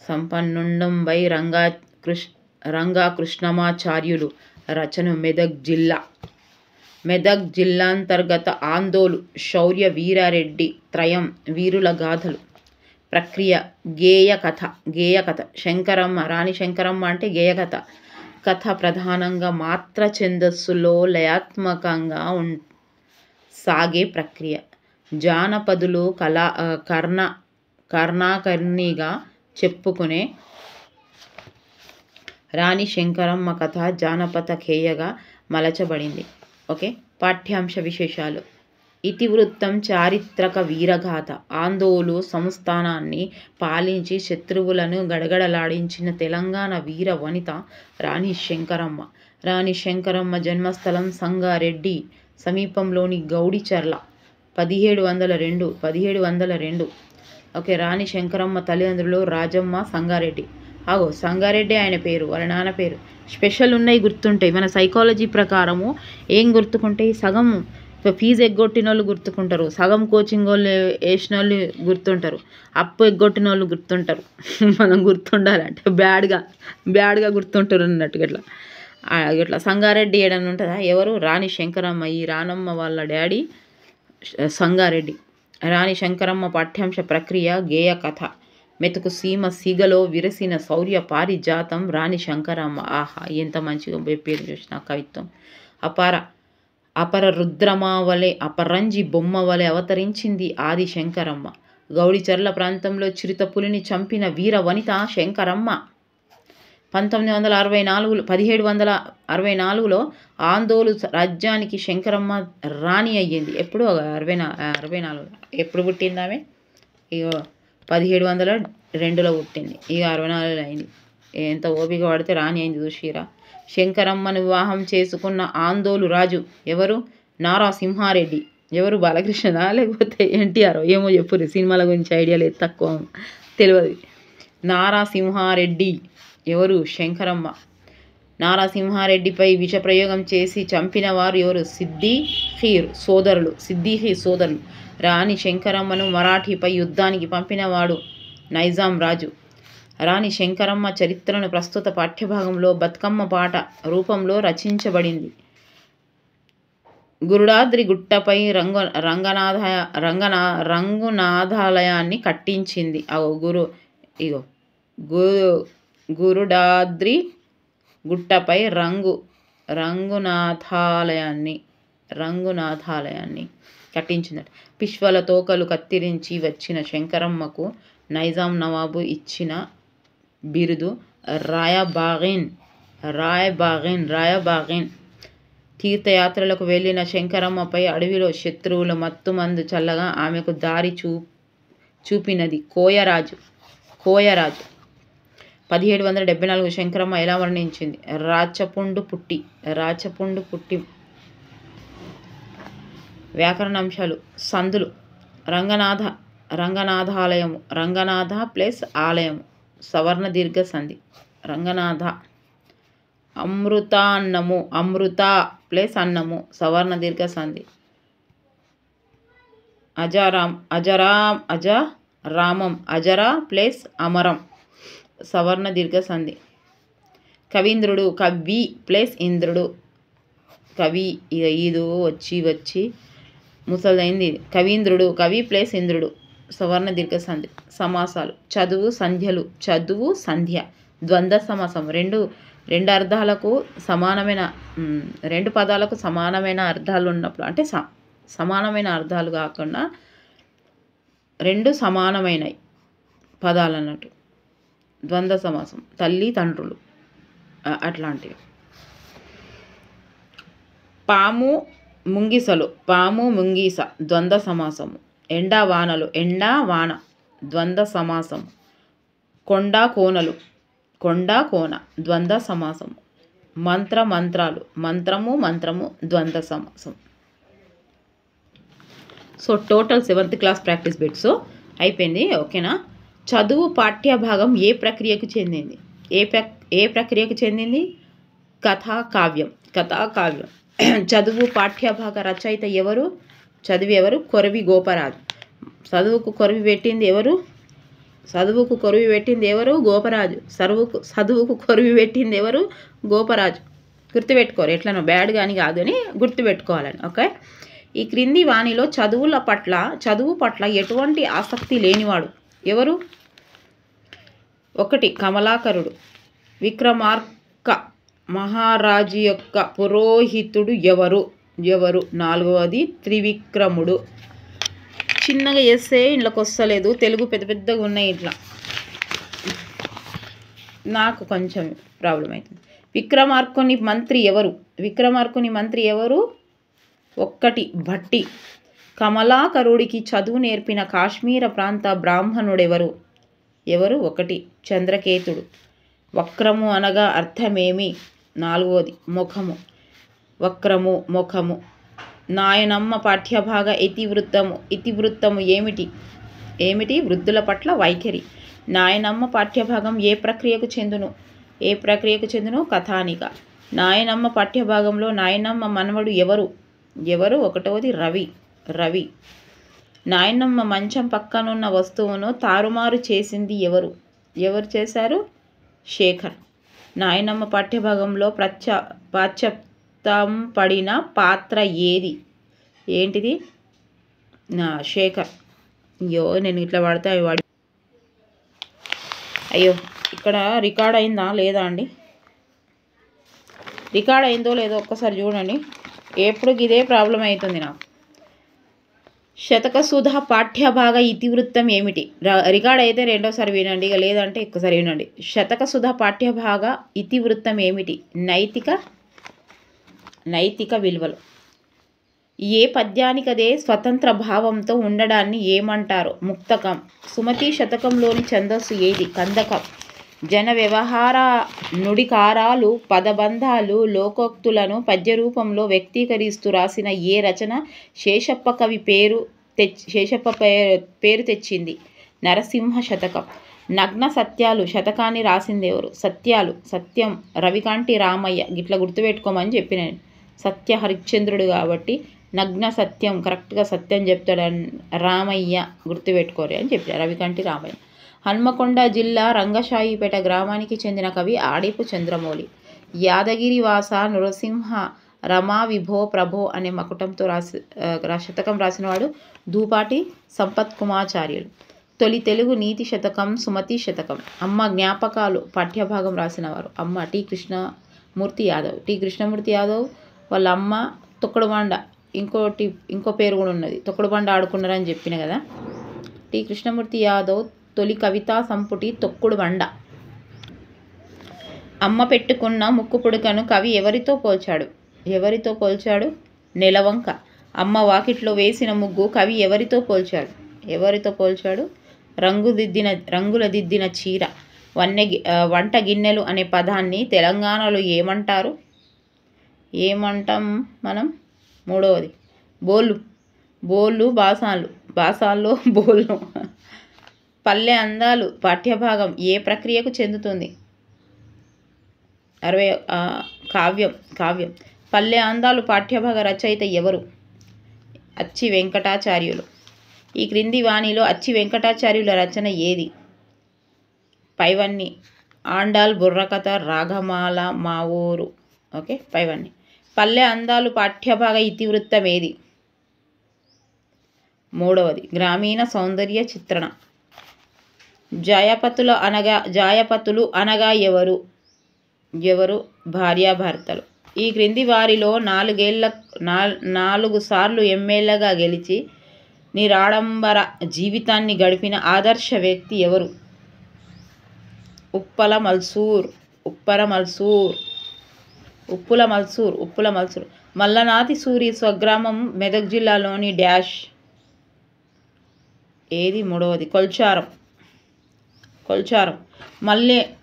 సంపన్నుండం బై రంగా కృష్ణమాచార్యులు. రచన మెదక్ జిల్లాంతర్గత ఆందోళు శౌర్య వీరారెడ్డి త్రయం వీరుల గాథలు. ప్రక్రియ గేయ కథ. శంకరమ్మ, రాణి శంకరమ్మ అంటే గేయ కథ ప్రధానంగా మాత్ర ఛందస్సులో లయాత్మకంగా సాగే ప్రక్రియ. జానపదులు కర్ణాకర్ణిగా చెప్పుకునే రాణి శంకరమ్మ కథ జానపద గేయగా మలచబడింది. ఓకే. పాఠ్యాంశ విశేషాలు. ఇతివృత్తం చారిత్రక వీరగాథ. ఆందోళు సంస్థానాన్ని పాలించి శత్రువులను గడగడలాడించిన తెలంగాణ వీర వనిత రాణి శంకరమ్మ. రాణి శంకరమ్మ జన్మస్థలం సంగారెడ్డి సమీపంలోని గౌడిచర్ల. 1702. ఓకే. రాణి శంకరమ్మ తల్లిదండ్రులు రాజమ్మ, సంగారెడ్డి. సంగారెడ్డి ఆయన పేరు, వాళ్ళ నాన్న పేరు. స్పెషల్ ఉన్నాయి, గుర్తుంటాయి. మన సైకాలజీ ప్రకారము ఏం గుర్తుకుంటాయి? సగం ఫీజు ఎగ్గొట్టిన వాళ్ళు గుర్తుకుంటారు, సగం కోచింగ్ వాళ్ళు వేసిన వాళ్ళు గుర్తుంటారు, అప్పు ఎగ్గొట్టిన వాళ్ళు గుర్తుంటారు. మనం గుర్తుండాలంటే బ్యాడ్గా గుర్తుంటారు అన్నట్టు. ఇట్లా సంగారెడ్డి ఏడని ఉంటుందా? ఎవరు? రాణి శంకరమ్మ. ఈ రానమ్మ వాళ్ళ డాడీ సంగారెడ్డి. రాణి శంకరమ్మ పాఠ్యాంశ ప్రక్రియ గేయ కథ. మెతుకు సీమ సిగలో విరసిన శౌర్య పారిజాతం రాణి శంకరమ్మ. ఆహా ఎంత మంచిగా పేరు చూసిన కవిత్వం. అపర రుద్రమావలే అపరంజి బొమ్మ వలె అవతరించింది ఆది శంకరమ్మ. గౌడిచర్ల ప్రాంతంలో చిరుతపులిని చంపిన వీర వనిత శంకరమ్మ. 1764లో ఆందోళు రాజ్యానికి శంకరమ్మ రాణి అయ్యింది. ఎప్పుడు? 64. ఎప్పుడు పుట్టింది ఆమె? ఇక 1702లో పుట్టింది. ఇక 64 అయింది. ఎంత ఓపిక పడితే రాణి అయింది చూసిరా. శంకరమ్మను వివాహం చేసుకున్న ఆందోళు రాజు ఎవరు? నారాసింహారెడ్డి. ఎవరు? బాలకృష్ణనా లేకపోతే ఎన్టీఆర్? ఏమో చెప్పుర్రి, సినిమాల గురించి ఐడియా లేదు, తక్కువ తెలియదు. నారాసింహారెడ్డి ఎవరు? శంకరమ్మ. నారాసింహారెడ్డిపై విషప్రయోగం చేసి చంపిన వారు ఎవరు? సిద్దిఖీర్ సోదరులు. రాణి శంకరమ్మను మరాఠీపై యుద్ధానికి పంపినవాడు నైజాం రాజు. రాణి శంకరమ్మ చరిత్రను ప్రస్తుత పాఠ్యభాగంలో బతుకమ్మ పాట రూపంలో రచించబడింది. గురుడాద్రి గుట్టపై రంగనాథాలయాన్ని కట్టించింది. గురుడాద్రి గుట్టపై రంగునాథాలయాన్ని కట్టించిందట. పిష్వల తోకలు కత్తిరించి వచ్చిన శంకరమ్మకు నైజాం నవాబు ఇచ్చిన బిరుదు రాయబాగేన్. తీర్థయాత్రలకు వెళ్ళిన శంకరమ్మపై అడవిలో శత్రువుల మత్తుమందు చల్లగా ఆమెకు దారి చూపినది కోయరాజు. 1774 శంకరమ్మ ఎలా వర్ణించింది? రాచపుండు పుట్టి. వ్యాకరణాంశాలు. సందులు. రంగనాథాలయము, రంగనాథ ప్లస్ ఆలయము, సవర్ణ దీర్ఘ సంధి, రంగనాథ. అమృతాన్నము, అమృత ప్లస్ అన్నము, సవర్ణ దీర్ఘ సంధి. అజరామం, అజర ప్లస్ అమరం, సవర్ణ దీర్ఘ సంధి. కవీంద్రుడు, కవి ప్లస్ ఇంద్రుడు, కవి. ఇక ఈదు వచ్చి ముసలైంది. కవీంద్రుడు, కవి ప్లస్ ఇంద్రుడు, సవర్ణ దీర్ఘ సంధి. సమాసాలు: చదువు, సంధ్యలు, చదువు సంధ్య. ద్వంద్వ సమాసం: రెండు అర్థాలకు సమానమైన, రెండు పదాలకు సమానమైన అర్థాలు ఉన్నప్పుడు, అంటే సమానమైన అర్థాలు కాకుండా రెండు సమానమైన పదాలు అన్నట్టు ద్వంద్వ సమాసం. తల్లి తండ్రులు అట్లాంటివి. పాము ముంగిసలు, పాము ముంగీస, ద్వంద్వ సమాసము. ఎండ వానలు, ఎండ వాన, ద్వంద్వ సమాసము. కొండ కోనలు, కొండ కోన, ద్వంద్వ సమాసము. మంత్రాలు, మంత్రము, ద్వంద్వ సమాసం. So total 7th class practice bits అయిపోయింది. ఓకేనా? చదువు పాఠ్యభాగం ఏ ప్రక్రియకు చెందింది? ఏ ప్రక్రియకు చెందింది? కథాకావ్యం. చదువు పాఠ్యభాగ రచయిత ఎవరు? ఎవరు? కొరవి గోపరాజు. చదువుకు కొరవి పెట్టింది ఎవరు? గోపరాజు. చదువుకు కొరవి పెట్టింది ఎవరు? గోపరాజు. గుర్తుపెట్టుకోరు, ఎట్లనో బ్యాడ్ కానీ కాదు అని గుర్తుపెట్టుకోవాలని. ఓకే. ఈ క్రింది వాణిలో చదువు పట్ల ఎటువంటి ఆసక్తి లేనివాడు ఎవరు? 1 కమలాకరుడు. విక్రమార్క మహారాజు యొక్క పురోహితుడు ఎవరు? 4వది త్రివిక్రముడు. చిన్నగా చేస్తే ఇంట్లోకి వస్తలేదు, తెలుగు పెద్దగా ఉన్నాయి, ఇట్లా నాకు కొంచెం ప్రాబ్లం అవుతుంది. విక్రమార్కుని మంత్రి ఎవరు? 1 భట్టి. కమలాకరుడికి చదువు నేర్పిన కాశ్మీర ప్రాంత బ్రాహ్మణుడెవరు? 1 చంద్రకేతుడు. వక్రము అనగా అర్థమేమి? 4వది ముఖము. వక్రము, ముఖము. నాయనమ్మ పాఠ్యభాగ ఇతివృత్తము ఏమిటి? వృద్ధుల పట్ల వైఖరి. నాయనమ్మ పాఠ్యభాగం ఏ ప్రక్రియకు చెందును? కథానిక. నాయనమ్మ పాఠ్యభాగంలో నాయనమ్మ మనవడు ఎవరు? 1వది రవి. నాయనమ్మ మంచం పక్కనున్న వస్తువును తారుమారు చేసింది ఎవరు చేశారు? శేఖర్. నాయనమ్మ పాఠ్యభాగంలో పాశ్చాత్యం పడిన పాత్ర ఏంటిది? శేఖర్. నేను ఇట్లా పడితే అయ్యో, ఇక్కడ రికార్డ్ అయిందా లేదా అండి? రికార్డ్ అయిందో లేదో ఒక్కసారి చూడండి. ఎప్పుడు ఇదే ప్రాబ్లం అవుతుంది నాకు. శతకసుధ పాఠ్యభాగ ఇతివృత్తం ఏమిటి? రికార్డ్ అయితే రెండోసారి వినండి, ఇక లేదంటే ఒక్కసారి వినండి. శతకసుధ పాఠ్యభాగ ఇతివృత్తం ఏమిటి? నైతిక విలువలు. ఏ పద్యానికదే స్వతంత్ర భావంతో ఉండడాన్ని ఏమంటారు? ముక్తకం. సుమతి శతకంలోని ఛందస్సు ఏది? కందకం. జన వ్యవహార నుడికారాలు, పదబంధాలు, లోకోక్తులను పద్యరూపంలో వ్యక్తీకరిస్తూ రాసిన ఏ రచన శేషప్ప పేరు తెచ్చింది? నరసింహ శతకం. నగ్న సత్యాలు శతకాన్ని రాసింది ఎవరు? సత్యం రవికాంటి రామయ్య. గిట్లా గుర్తుపెట్టుకోమని చెప్పిన. సత్య హరిశ్చంద్రుడు కాబట్టి నగ్న సత్యం, కరెక్ట్గా సత్యం చెప్తాడని రామయ్య గుర్తుపెట్టుకోరు అని చెప్పారు, రవికాంటి రామయ్య. హన్మకొండ జిల్లా రంగశాయిపేట గ్రామానికి చెందిన కవి ఆడిపు చంద్రమౌళి. యాదగిరి వాస నృసింహ రమా విభో ప్రభో అనే మకుటంతో శతకం రాసినవాడు దూపాటి సంపత్ కుమాచార్యులు. తొలి తెలుగు నీతి శతకం సుమతి శతకం. అమ్మ జ్ఞాపకాలు పాఠ్యభాగం రాసినవారు అమ్మ టి కృష్ణమూర్తి యాదవ్. వాళ్ళ అమ్మ తొక్కడుబండ, ఇంకో పేరు కూడా ఉన్నది, తొక్కడుబండ ఆడుకున్నారని చెప్పిన కదా. టి కృష్ణమూర్తి యాదవ్ తొలి కవితా సంపుటి తొక్కుడుబండ. అమ్మ పెట్టుకున్న ముక్కు పుడకను కవి ఎవరితో పోల్చాడు? నెలవంక. అమ్మ వాకిట్లో వేసిన ముగ్గు కవి ఎవరితో పోల్చాడు? రంగుల దిద్దిన చీర. వంట గిన్నెలు అనే పదాన్ని తెలంగాణలో ఏమంటాం మనం? 3వది బోళ్ళు బాసాన్లు. బాసాల్లో బోల్ను. పల్లె అందాలు పాఠ్యభాగం ఏ ప్రక్రియకు చెందుతుంది? 60 కావ్యం. పల్లె అందాలు పాఠ్యభాగ రచయిత ఎవరు? అచ్చి వెంకటాచార్యులు. ఈ క్రింది వాణిలో అచ్చి వెంకటాచార్యుల రచన ఏది? పైవన్ని. ఆండాల్ బుర్రకథ, రాగమాల, మా ఊరు. ఓకే, పైవన్ని. పల్లె అందాలు పాఠ్యభాగ ఇతివృత్తం ఏది? 3వది గ్రామీణ సౌందర్య చిత్రణ. జాయపతులు అనగా ఎవరు? భార్యాభర్తలు. ఈ క్రింది వారిలో 4 సార్లు ఎమ్మెల్యేగా గెలిచి నిరాడంబర జీవితాన్ని గడిపిన ఆదర్శ వ్యక్తి ఎవరు? ఉప్పల మల్సూర్. మల్లనాథి సూరి స్వగ్రామం మెదక్ జిల్లాలోని డాష్. ఏది? 3వది కొల్చారం.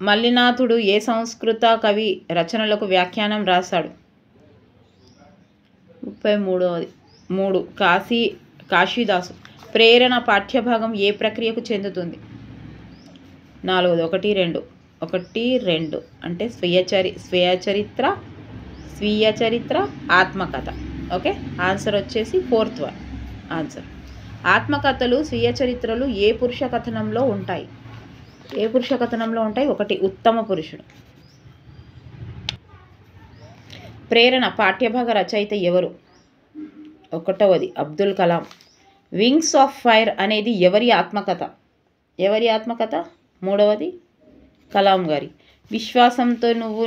మల్లినాథుడు ఏ సంస్కృత కవి రచనలకు వ్యాఖ్యానం రాశాడు? 33. కాశీదాసు. ప్రేరణ పాఠ్యభాగం ఏ ప్రక్రియకు చెందుతుంది? 4వది 1, 2 అంటే స్వీయ చరిత్ర, ఆత్మకథ. ఓకే, ఆన్సర్ వచ్చేసి 4th వన్ ఆన్సర్. ఆత్మకథలు, స్వీయ చరిత్రలు ఏ పురుష కథనంలో ఉంటాయి? 1 ఉత్తమ పురుషుడు. ప్రేరణ పాఠ్యభాగ రచయిత ఎవరు? 1వది Abdul Kalam. Wings of fire అనేది ఎవరి ఆత్మకథ? 3వది కలాం గారి. విశ్వాసంతో నువ్వు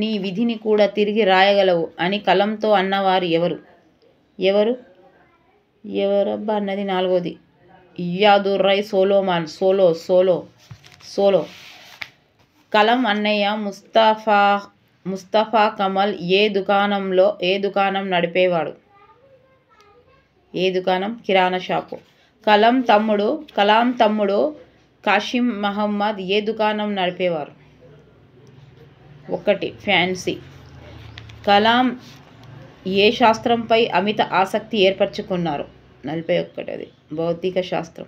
నీ విధిని కూడా తిరిగి రాయగలవు అని కలంతో అన్నవారు ఎవరబ్బా అన్నది? 4వది ఇయాదుర్రై సోలోమాన్. సోలో. కలం అన్నయ్య ముస్తఫా కమల్ ఏ దుకాణం నడిపేవాడు? కిరాణా షాపు. కలాం తమ్ముడు కాసిం మహమ్మద్ ఏ దుకాణం నడిపేవారు? 1 ఫ్యాన్సీ. కలాం ఏ శాస్త్రంపై అమిత ఆసక్తి ఏర్పరచుకున్నారు? 41 భౌతిక శాస్త్రం.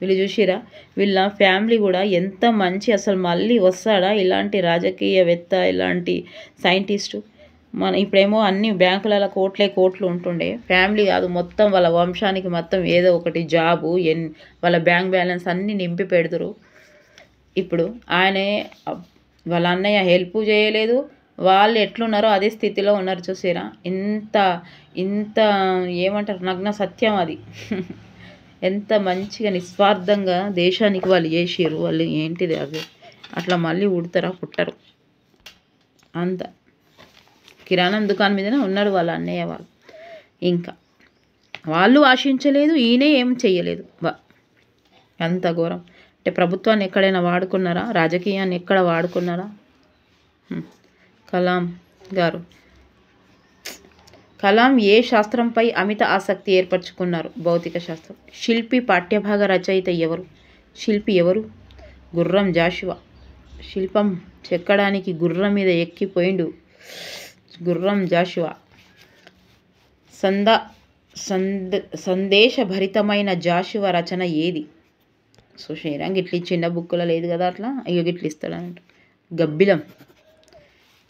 వీళ్ళు చూసిరా, వీళ్ళ ఫ్యామిలీ కూడా ఎంత మంచి, అసలు మళ్ళీ వస్తాడా ఇలాంటి రాజకీయవేత్త, ఇలాంటి సైంటిస్టు? ఇప్పుడేమో అన్ని బ్యాంకులలో కోట్లు ఉంటుండే, ఫ్యామిలీ కాదు మొత్తం వాళ్ళ వంశానికి మొత్తం ఏదో ఒకటి జాబు, వాళ్ళ బ్యాంక్ బ్యాలెన్స్ అన్నీ నింపి పెడతారు. ఇప్పుడు వాళ్ళ అన్నయ్య హెల్ప్ చేయలేదు, వాళ్ళు ఎట్లున్నారో అదే స్థితిలో ఉన్నారు. చూసారా, ఇంత ఏమంటారు, నగ్న సత్యం అది. ఎంత మంచిగా నిస్వార్థంగా దేశానికి వాళ్ళు చేసిర్రు. వాళ్ళు ఏంటిది అది, అట్లా మళ్ళీ పుట్టరు. అంత కిరాణం దుకాణం మీదనే ఉన్నాడు వాళ్ళ అన్నయ్య వాళ్ళు. ఇంకా వాళ్ళు ఆశించలేదు, ఈయనే ఏం చెయ్యలేదు. అంత ఘోరం. అంటే ప్రభుత్వాన్ని ఎక్కడైనా వాడుకున్నారా? రాజకీయాన్ని ఎక్కడ వాడుకున్నారా? కలాం గారు. కలాం ఏ శాస్త్రంపై అమిత ఆసక్తి ఏర్పరచుకున్నారు? భౌతిక శాస్త్రం. శిల్పి పాఠ్యభాగ రచయిత ఎవరు? గుర్రం జాషువా. శిల్పం చెక్కడానికి గుర్రం మీద ఎక్కిపోయిండు గుర్రం జాషువా. సందేశభరితమైన జాషువా రచన ఏది? సుషేరా గిట్ల చిన్న బుక్కులో లేదు కదా, అట్లా గిట్ల ఇస్తాడంట. గబ్బిలం.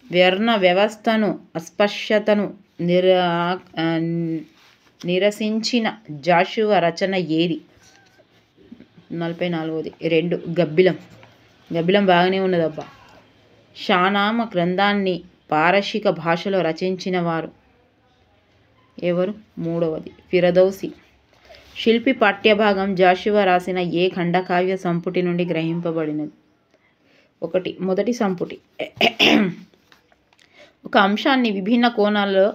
వర్ణ వ్యవస్థను, అస్పృశ్యతను నిరసించిన జాషువా రచన ఏది? 44వది 2 గబ్బిలం బాగానే ఉన్నదబ్బా. షానామ గ్రంథాన్ని పారశీక భాషలో రచించిన వారు ఎవరు? 3వది ఫిరదౌసి. శిల్పి పాఠ్యభాగం జాషువా రాసిన ఏ ఖండకావ్య సంపుటి నుండి గ్రహింపబడినది? 1 మొదటి సంపుటి. ఒక అంశాన్ని విభిన్న కోణాల్లో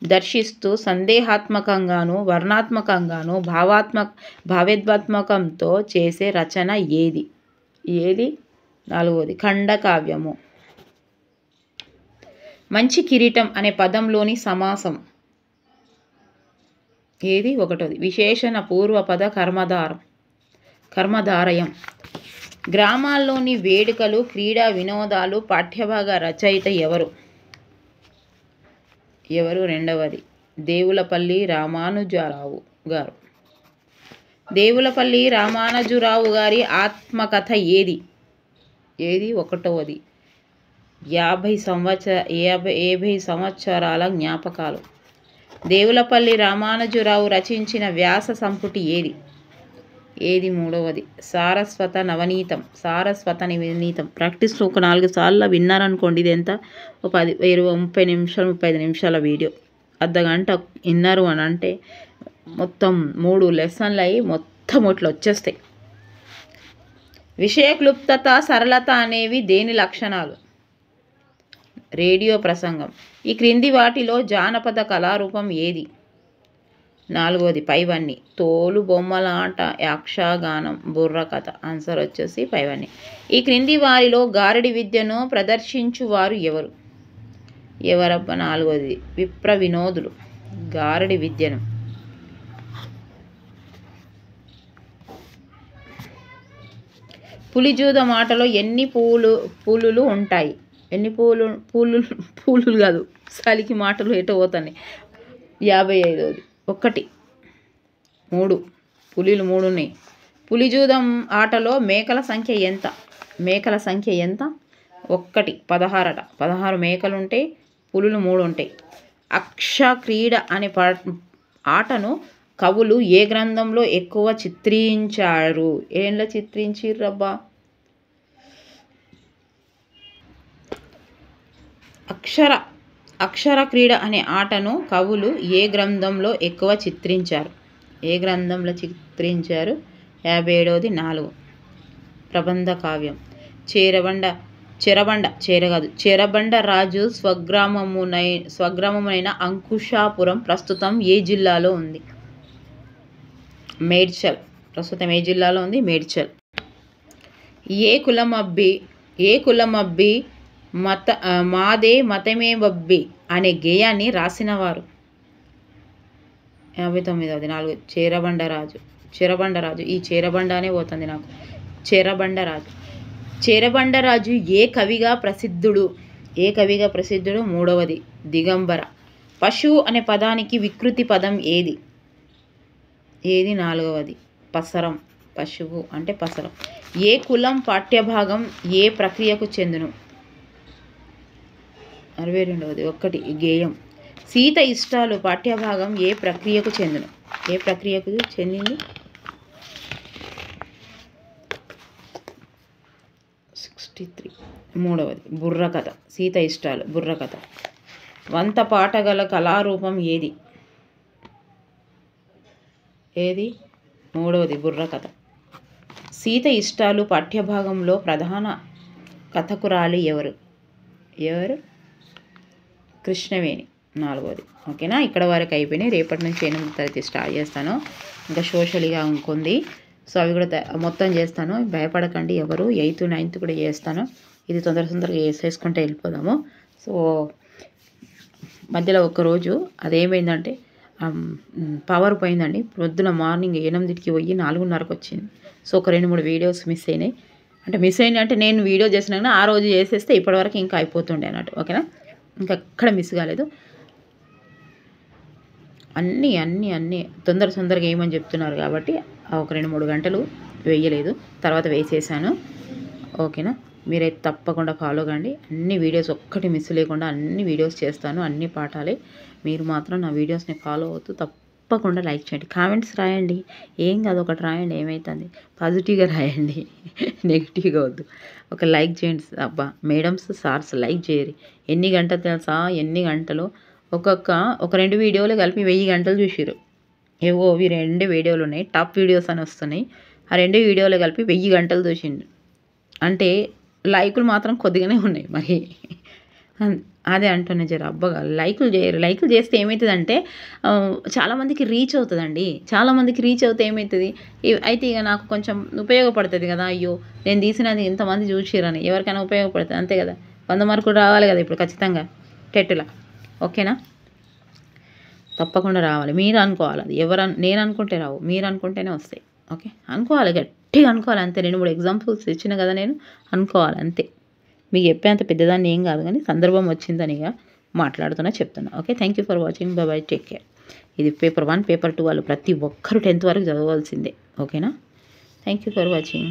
దర్శిస్తూ సందేహాత్మకంగాను, వర్ణాత్మకంగాను, భావోద్వేగాత్మకంతో చేసే రచన ఏది? 4వది ఖండకావ్యము. మంచి కిరీటం అనే పదంలోని సమాసం ఏది? 1వది విశేషణ పూర్వపద కర్మధారయం. గ్రామాల్లోని వేడుకలు, క్రీడా వినోదాలు పాఠ్యభాగ రచయిత ఎవరు? 2వది దేవులపల్లి రామానుజరావు గారు. దేవులపల్లి రామానుజరావు గారి ఆత్మకథ ఏది? ఏది? 1వది 50 సంవత్సరాల జ్ఞాపకాలు. దేవులపల్లి రామానుజరావు రచించిన వ్యాస సంపుటి ఏది? ఏది? 3వది సారస్వత నవనీతం. సారస్వత నవనీతం ప్రాక్టీస్లో ఒక 4 సార్లు విన్నారనుకోండి, ఇది ఎంత? ఒక 30 నిమిషాలు 35 నిమిషాల వీడియో, అర్ధగంట విన్నారు అని అంటే మొత్తం 3 లెసన్లు అయ్యి మొత్తం ఇట్లా వచ్చేస్తాయి. విషయ క్లుప్తత, సరళత అనేవి దేని లక్షణాలు? రేడియో ప్రసంగం. ఈ క్రింది వాటిలో జానపద కళారూపం ఏది? 4వది పైవన్నీ. తోలు బొమ్మల ఆట, యక్షగానం, బుర్రకథ. ఆన్సర్ వచ్చేసి పైవన్నీ. ఈ క్రింది వారిలో గారడి విద్యను ప్రదర్శించువారు ఎవరు? ఎవరబ్బా? 4వది విప్ర వినోదులు. గారడి విద్యను పులిజూద మాటలో ఎన్ని పూలులు ఉంటాయి? ఎన్ని పూలులు కాదు, సలికి మాటలు ఎటో పోతాయి. 55వది 1 3 పులిలు 3 ఉన్నాయి. పులిజూదం ఆటలో మేకల సంఖ్య ఎంత? మేకల సంఖ్య ఎంత? 1 16 16 మేకలు ఉంటాయి, పులులు 3 ఉంటాయి. అక్ష క్రీడ అనే ఆటను కవులు ఏ గ్రంథంలో ఎక్కువ చిత్రించారు? ఏంలో చిత్రించిర్రబ్బా? అక్షర క్రీడ అనే ఆటను కవులు ఏ గ్రంథంలో ఎక్కువ చిత్రించారు? ఏ గ్రంథంలో చిత్రించారు? 57వది 4 ప్రబంధ కావ్యం. చెరబండ రాజు స్వగ్రామమైన అంకుశాపురం ప్రస్తుతం ఏ జిల్లాలో ఉంది? మేడ్చల్. ప్రస్తుతం ఏ జిల్లాలో ఉంది? మేడ్చల్. ఏ కులమబ్బి మాదే మతమే బబ్బి అనే గేయాన్ని రాసినవారు? 59వది 4 చెరబండరాజు. ఈ చెరబండ అనే పోతుంది నాకు. చెరబండరాజు ఏ కవిగా ప్రసిద్ధుడు? 3వది దిగంబర. పశువు అనే పదానికి వికృతి పదం ఏది? 4వది పసరం. పశువు అంటే పసరం. ఏ కులం పాఠ్యభాగం ఏ ప్రక్రియకు చెందును? 62వది 1 గేయం. సీత ఇష్టాలు పాఠ్యభాగం ఏ ప్రక్రియకు చెందును? ఏ ప్రక్రియకు చెందింది? 63 3వది బుర్రకథ. సీత ఇష్టాలు బుర్రకథ. వంత పాటగల కళారూపం ఏది? 3వది బుర్రకథ. సీత ఇష్టాలు పాఠ్యభాగంలో ప్రధాన కథకురాలి ఎవరు? కృష్ణవేణి. 4వది. ఓకేనా? ఇక్కడ వరకు అయిపోయినాయి. రేపటి నుంచి 8వ తరగతి స్టార్ట్ చేస్తాను. ఇంకా సోషల్గా ఇంకొంది, సో అవి కూడా మొత్తం చేస్తాను. భయపడకండి ఎవరు. 8th 9th కూడా చేస్తాను. ఇది తొందరగా వేసేసుకుంటే వెళ్ళిపోదాము. సో మధ్యలో ఒక్కరోజు అదేమైందంటే పవర్ పోయిందండి. పొద్దున మార్నింగ్ 8కి పోయి 4:30కి వచ్చింది. సో ఒక 2-3 వీడియోస్ మిస్ అయినాయి. అంటే నేను వీడియో చేసినాక ఆ రోజు చేసేస్తే ఇప్పటివరకు ఇంకా అయిపోతుండే అన్నట్టు. ఓకేనా? ఇంకా ఎక్కడ మిస్ కాలేదు. అన్నీ తొందరగా ఏమని చెప్తున్నారు కాబట్టి ఒక 2-3 గంటలు వేయలేదు, తర్వాత వేసేసాను. ఓకేనా? మీరైతే తప్పకుండా ఫాలో కండి. అన్ని వీడియోస్ ఒక్కటి మిస్ లేకుండా అన్ని వీడియోస్ చేస్తాను, అన్ని పాఠాలే. మీరు మాత్రం నా వీడియోస్ని ఫాలో అవుతూ తప్పకుండా లైక్ చేయండి, కామెంట్స్ రాయండి. ఏం కాదు, ఒకటి రాయండి, ఏమవుతుంది? పాజిటివ్గా రాయండి, నెగిటివ్గా వద్దు. ఒక లైక్ చేయండి అబ్బా. మేడమ్స్ సార్స్ లైక్ చేయరు. ఎన్ని గంటలు తెలుసా? ఎన్ని గంటలు? ఒక 2 వీడియోలు కలిపి 1000 గంటలు చూసిర్రు. ఇవి 2 వీడియోలు ఉన్నాయి, టాప్ వీడియోస్ అని వస్తున్నాయి. ఆ 2 వీడియోలు కలిపి 1000 గంటలు చూసిండు. అంటే లైకులు మాత్రం కొద్దిగానే ఉన్నాయి. మరి అదే అంటున్నా, జర అబ్బగా లైకులు చేయరు. లైకులు చేస్తే ఏమవుతుందంటే చాలామందికి రీచ్ అవుతుందండి. చాలామందికి రీచ్ అవుతే ఏమవుతుంది అయితే ఇక నాకు కొంచెం ఉపయోగపడుతుంది కదా. అయ్యో నేను తీసినది ఇంతమంది చూసిరని ఎవరికైనా ఉపయోగపడుతుంది, అంతే కదా. 100 మార్కులు రావాలి కదా ఇప్పుడు ఖచ్చితంగా టెట్లో. ఓకేనా? తప్పకుండా రావాలి. మీరు అనుకోవాలి. అది నేను అనుకుంటే రావు, మీరు అనుకుంటేనే వస్తాయి. ఓకే? అనుకోవాలి, గట్టిగా అనుకోవాలి అంతే. 2-3 ఎగ్జాంపుల్స్ ఇచ్చిన కదా నేను, అనుకోవాలి అంతే. మీకు చెప్పేంత పెద్దదాన్ని ఏం కాదు, కానీ సందర్భం వచ్చిందని ఇక మాట్లాడుతున్నా, చెప్తున్నా. Okay? Thank you for watching. By by, take care. ఇది పేపర్ 1 పేపర్ 2 వాళ్ళు ప్రతి ఒక్కరు 10th వరకు చదవాల్సిందే. ఓకేనా? Thank you for watching.